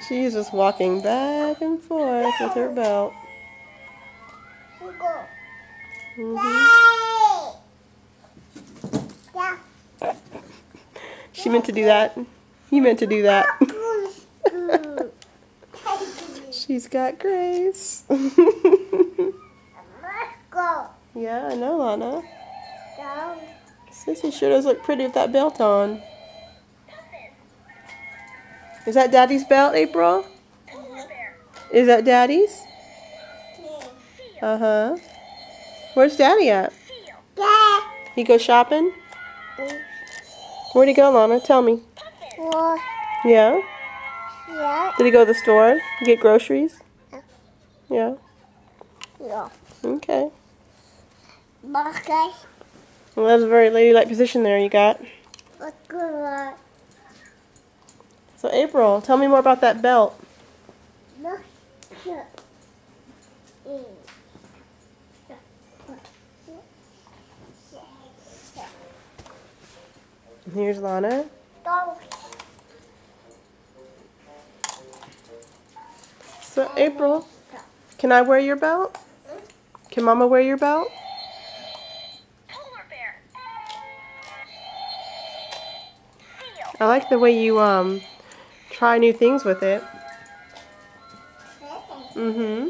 She's just walking back and forth with her belt. She meant to do that. You meant to do that. She's got grace. Yeah, I know, Lana. Sissy sure does look pretty with that belt on. Is that Daddy's belt, April? Is that Daddy's? Uh-huh. Where's Daddy at? He go shopping? Where'd he go, Lana? Tell me. Yeah? Yeah. Did he go to the store? Get groceries? Yeah. Yeah. Okay. Okay. Well, that's a very ladylike position there you got. So April, tell me more about that belt. Here's Lana. So April, can I wear your belt? Can Mama wear your belt? I like the way you try new things with it. Mm-hmm.